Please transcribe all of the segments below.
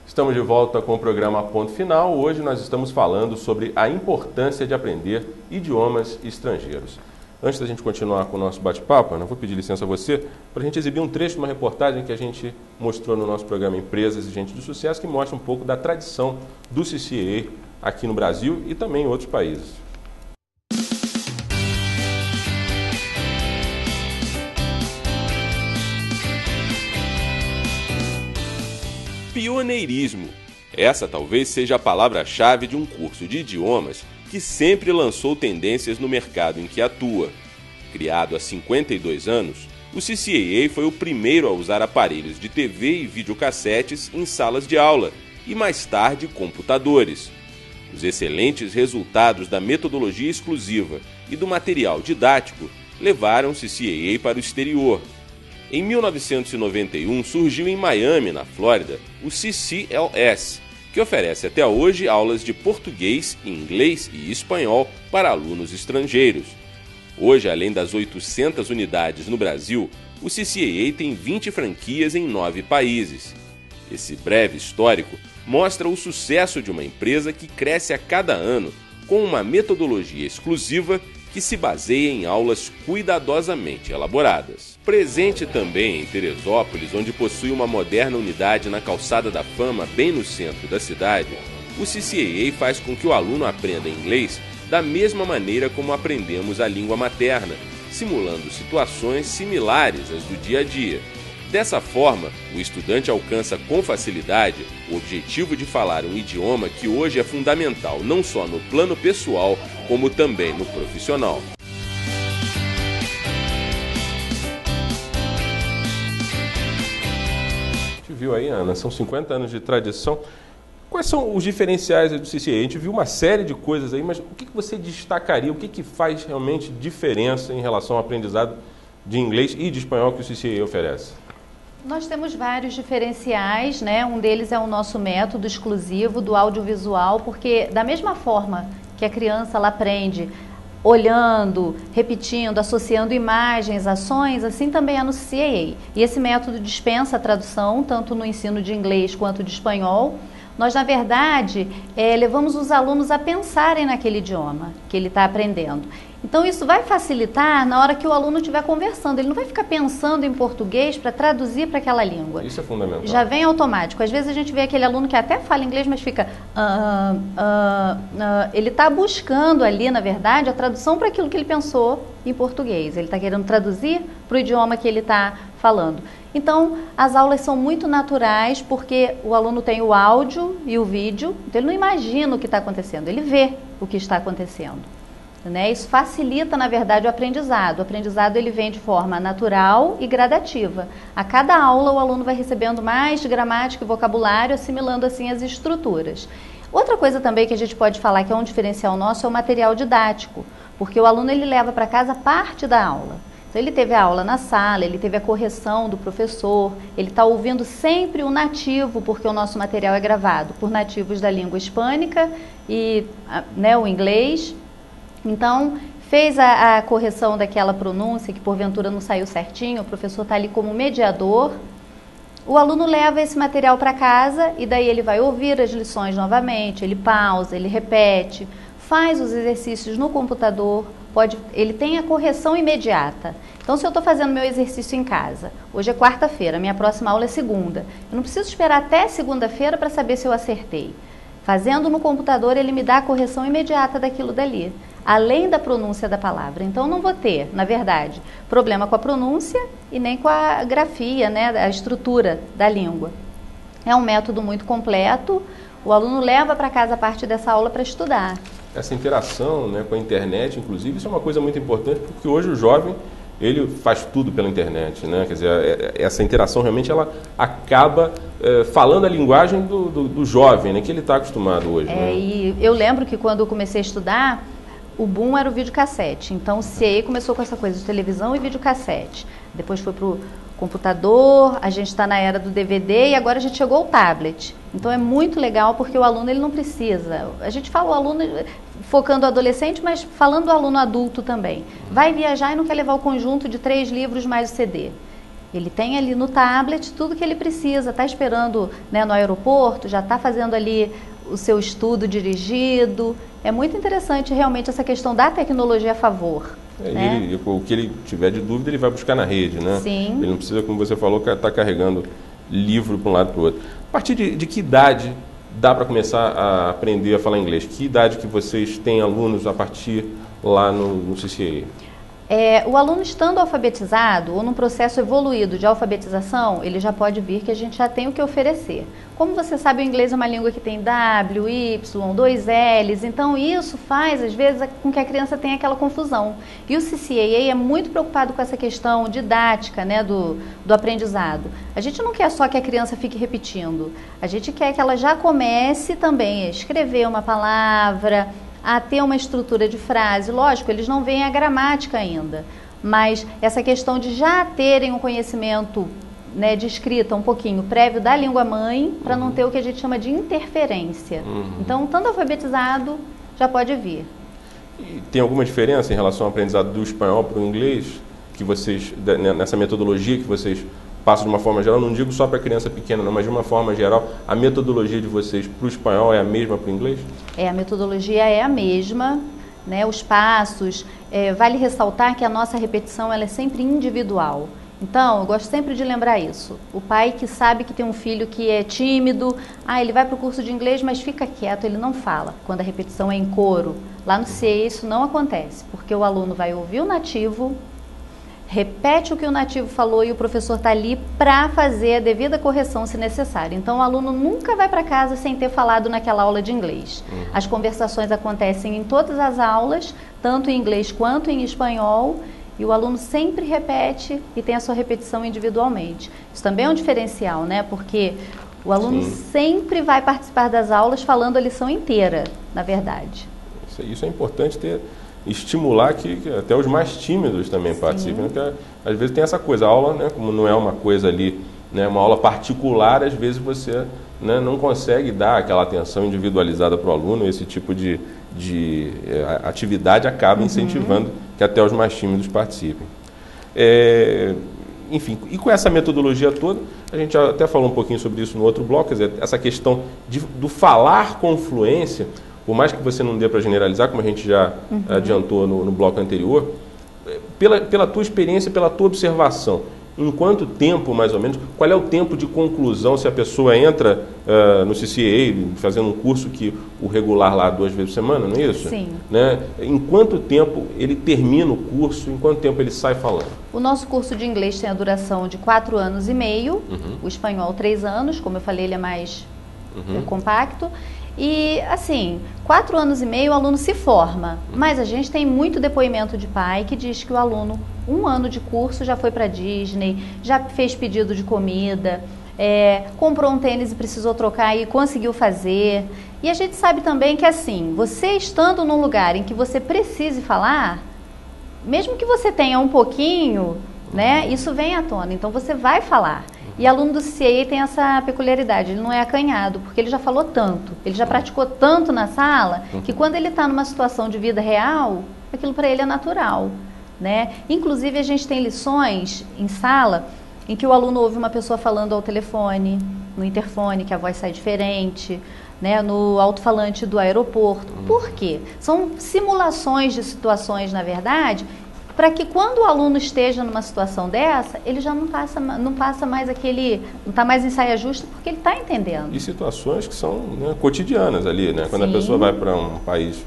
Estamos de volta com o programa Ponto Final. Hoje nós estamos falando sobre a importância de aprender idiomas estrangeiros. Antes da gente continuar com o nosso bate-papo, Ana, vou pedir licença a você para a gente exibir um trecho de uma reportagem que a gente mostrou no nosso programa Empresas e Gente de Sucesso, que mostra um pouco da tradição do CCAA aqui no Brasil e também em outros países. Pioneirismo. Essa talvez seja a palavra-chave de um curso de idiomas que sempre lançou tendências no mercado em que atua. Criado há 52 anos, o CCAA foi o primeiro a usar aparelhos de TV e videocassetes em salas de aula e, mais tarde, computadores. Os excelentes resultados da metodologia exclusiva e do material didático levaram o CCAA para o exterior. Em 1991, surgiu em Miami, na Flórida, o CCLS, que oferece até hoje aulas de português, inglês e espanhol para alunos estrangeiros. Hoje, além das 800 unidades no Brasil, o CCAA tem 20 franquias em 9 países. Esse breve histórico mostra o sucesso de uma empresa que cresce a cada ano com uma metodologia exclusiva que se baseia em aulas cuidadosamente elaboradas. Presente também em Teresópolis, onde possui uma moderna unidade na Calçada da Fama, bem no centro da cidade, o CCAA faz com que o aluno aprenda inglês da mesma maneira como aprendemos a língua materna, simulando situações similares às do dia a dia. Dessa forma, o estudante alcança com facilidade o objetivo de falar um idioma que hoje é fundamental não só no plano pessoal, como também no profissional. A gente viu aí, Ana, são 50 anos de tradição. Quais são os diferenciais do CCAA? A gente viu uma série de coisas aí, mas o que você destacaria? O que faz realmente diferença em relação ao aprendizado de inglês e de espanhol que o CCAA oferece? Nós temos vários diferenciais, né? Um deles é o nosso método exclusivo do audiovisual, porque da mesma forma que a criança ela aprende olhando, repetindo, associando imagens, ações, assim também é no CCAA. E esse método dispensa a tradução, tanto no ensino de inglês quanto de espanhol. Nós, na verdade, levamos os alunos a pensarem naquele idioma que ele está aprendendo. Então, isso vai facilitar na hora que o aluno estiver conversando. Ele não vai ficar pensando em português para traduzir para aquela língua. Isso é fundamental. Já vem automático. Às vezes a gente vê aquele aluno que até fala inglês, mas fica... Ele está buscando ali, na verdade, a tradução para aquilo que ele pensou em português. Ele está querendo traduzir para o idioma que ele está falando. Então, as aulas são muito naturais porque o aluno tem o áudio e o vídeo, então ele não imagina o que está acontecendo, ele vê o que está acontecendo. Né? Isso facilita, na verdade, o aprendizado. O aprendizado ele vem de forma natural e gradativa. A cada aula, o aluno vai recebendo mais gramática e vocabulário, assimilando assim as estruturas. Outra coisa também que a gente pode falar que é um diferencial nosso é o material didático, porque o aluno ele leva para casa parte da aula. Então, ele teve a aula na sala, ele teve a correção do professor, ele está ouvindo sempre o nativo, porque o nosso material é gravado por nativos da língua hispânica e o inglês. Então, fez a correção daquela pronúncia que porventura não saiu certinho, o professor está ali como mediador. O aluno leva esse material para casa e daí ele vai ouvir as lições novamente, ele pausa, ele repete, faz os exercícios no computador, ele tem a correção imediata. Então, se eu estou fazendo meu exercício em casa, hoje é quarta-feira, minha próxima aula é segunda, eu não preciso esperar até segunda-feira para saber se eu acertei. Fazendo no computador, ele me dá a correção imediata daquilo dali, além da pronúncia da palavra. Então, não vou ter, na verdade, problema com a pronúncia e nem com a grafia, né, a estrutura da língua. É um método muito completo, o aluno leva para casa parte dessa aula para estudar. Essa interação, né, com a internet, inclusive, isso é uma coisa muito importante, porque hoje o jovem ele faz tudo pela internet, né? Quer dizer, essa interação realmente ela acaba falando a linguagem do jovem, né, que ele está acostumado hoje. Né? E eu lembro que quando eu comecei a estudar, o boom era o videocassete. Então o CCAA começou com essa coisa de televisão e videocassete. Depois foi para o computador, a gente está na era do DVD e agora a gente chegou ao tablet. Então é muito legal porque o aluno ele não precisa. A gente fala o aluno focando o adolescente, mas falando do aluno adulto também. Vai viajar e não quer levar o conjunto de 3 livros mais o CD. Ele tem ali no tablet tudo que ele precisa, está esperando, né, no aeroporto, já está fazendo ali o seu estudo dirigido. É muito interessante realmente essa questão da tecnologia a favor. Né? O que ele tiver de dúvida, ele vai buscar na rede, né? Sim. Ele não precisa, como você falou, estar carregando livro para um lado e para o outro. A partir de que idade dá para começar a aprender a falar inglês? Que idade que vocês têm alunos a partir lá no CCA? O aluno estando alfabetizado ou num processo evoluído de alfabetização, ele já pode vir que a gente já tem o que oferecer. Como você sabe, o inglês é uma língua que tem W, Y, 2 L's, então isso faz, às vezes, com que a criança tenha aquela confusão. E o CCAA é muito preocupado com essa questão didática, né, do aprendizado. A gente não quer só que a criança fique repetindo, a gente quer que ela já comece também a escrever uma palavra, a ter uma estrutura de frase. Lógico, eles não veem a gramática ainda, mas essa questão de já terem um conhecimento, né, de escrita um pouquinho prévio da língua mãe, para não ter o que a gente chama de interferência. Então, estando alfabetizado, já pode vir. E tem alguma diferença em relação ao aprendizado do espanhol para o inglês, que vocês, nessa metodologia que vocês passam de uma forma geral? Não digo só para criança pequena, não, mas de uma forma geral, a metodologia de vocês para o espanhol é a mesma para o inglês? A metodologia é a mesma, né? Os passos. Vale ressaltar que a nossa repetição ela é sempre individual. Então, eu gosto sempre de lembrar isso. O pai que sabe que tem um filho que é tímido, ele vai para o curso de inglês, mas fica quieto, ele não fala. Quando a repetição é em coro, lá no CIE isso não acontece, porque o aluno vai ouvir o nativo, repete o que o nativo falou e o professor está ali para fazer a devida correção se necessário. Então, o aluno nunca vai para casa sem ter falado naquela aula de inglês. As conversações acontecem em todas as aulas, tanto em inglês quanto em espanhol, e o aluno sempre repete e tem a sua repetição individualmente. Isso também é um diferencial, né? Porque o aluno sempre vai participar das aulas falando a lição inteira, na verdade. Isso é importante estimular que até os mais tímidos também participem, né? Porque às vezes tem essa coisa, a aula, né, como não é uma coisa ali, né, uma aula particular, às vezes você, né, não consegue dar aquela atenção individualizada para o aluno, esse tipo de atividade acaba incentivando que até os mais tímidos participem. Enfim, e com essa metodologia toda, a gente até falou um pouquinho sobre isso no outro bloco, quer dizer, essa questão do falar com fluência, por mais que você não dê para generalizar, como a gente já adiantou no bloco anterior, pela tua experiência, pela tua observação, em quanto tempo, mais ou menos, qual é o tempo de conclusão se a pessoa entra no CCA, fazendo um curso que o regular lá 2 vezes por semana, não é isso? Sim. Né? Em quanto tempo ele termina o curso, em quanto tempo ele sai falando? O nosso curso de inglês tem a duração de 4 anos e meio, o espanhol 3 anos, como eu falei, ele é mais compacto. E, assim, 4 anos e meio o aluno se forma, mas a gente tem muito depoimento de pai que diz que o aluno, 1 ano de curso, já foi para Disney, já fez pedido de comida, comprou um tênis e precisou trocar e conseguiu fazer. E a gente sabe também que, assim, você estando num lugar em que você precise falar, mesmo que você tenha um pouquinho, né, isso vem à tona, então você vai falar. E aluno do CCA tem essa peculiaridade, ele não é acanhado, porque ele já falou tanto, ele já praticou tanto na sala, que quando ele está numa situação de vida real, aquilo para ele é natural, né? Inclusive, a gente tem lições em sala em que o aluno ouve uma pessoa falando ao telefone, no interfone, que a voz sai diferente, né, no alto-falante do aeroporto. Por quê? São simulações de situações, na verdade, para que quando o aluno esteja numa situação dessa, ele já não passa mais aquele, não está mais em saia justa, porque ele está entendendo. E situações que são, né, cotidianas ali, né? Quando a pessoa vai para um país,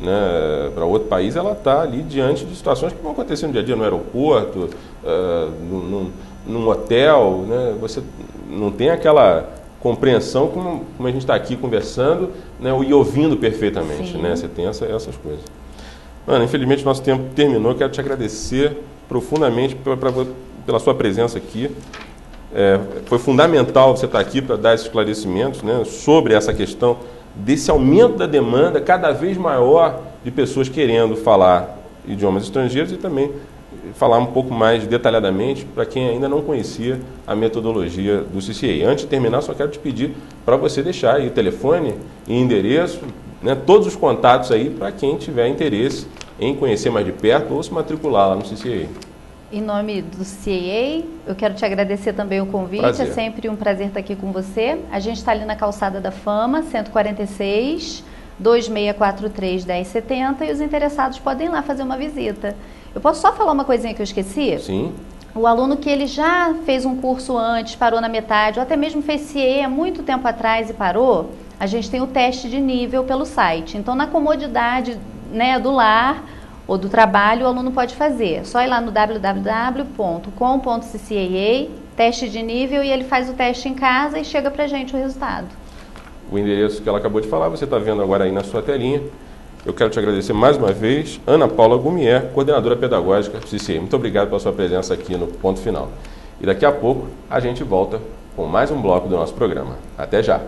né, para outro país, ela está ali diante de situações que vão acontecer no dia a dia, no aeroporto, num hotel, né? Você não tem aquela compreensão como a gente está aqui conversando, né, e ouvindo perfeitamente, né? Você tem essas coisas. Ana, infelizmente nosso tempo terminou. Quero te agradecer profundamente pela sua presença aqui. Foi fundamental você estar aqui para dar esses esclarecimentos, né, sobre essa questão desse aumento da demanda cada vez maior de pessoas querendo falar idiomas estrangeiros e também falar um pouco mais detalhadamente para quem ainda não conhecia a metodologia do CCA. Antes de terminar, só quero te pedir para você deixar aí telefone e endereço, né, todos os contatos aí para quem tiver interesse em conhecer mais de perto ou se matricular lá no CCA. Em nome do CAA, eu quero te agradecer também o convite. Prazer. É sempre um prazer estar aqui com você. A gente está ali na Calçada da Fama, 146, 2643 1070, e os interessados podem ir lá fazer uma visita. Eu posso só falar uma coisinha que eu esqueci? Sim. O aluno que ele já fez um curso antes, parou na metade, ou até mesmo fez CAA há muito tempo atrás e parou, a gente tem o teste de nível pelo site. Então, na comodidade, né, do lar ou do trabalho, o aluno pode fazer. Só ir lá no www.com.ccaa, teste de nível, e ele faz o teste em casa e chega pra gente o resultado. O endereço que ela acabou de falar, você está vendo agora aí na sua telinha. Eu quero te agradecer mais uma vez, Ana Paula Gumier, coordenadora pedagógica do CCA. Muito obrigado pela sua presença aqui no Ponto Final. E daqui a pouco a gente volta com mais um bloco do nosso programa. Até já!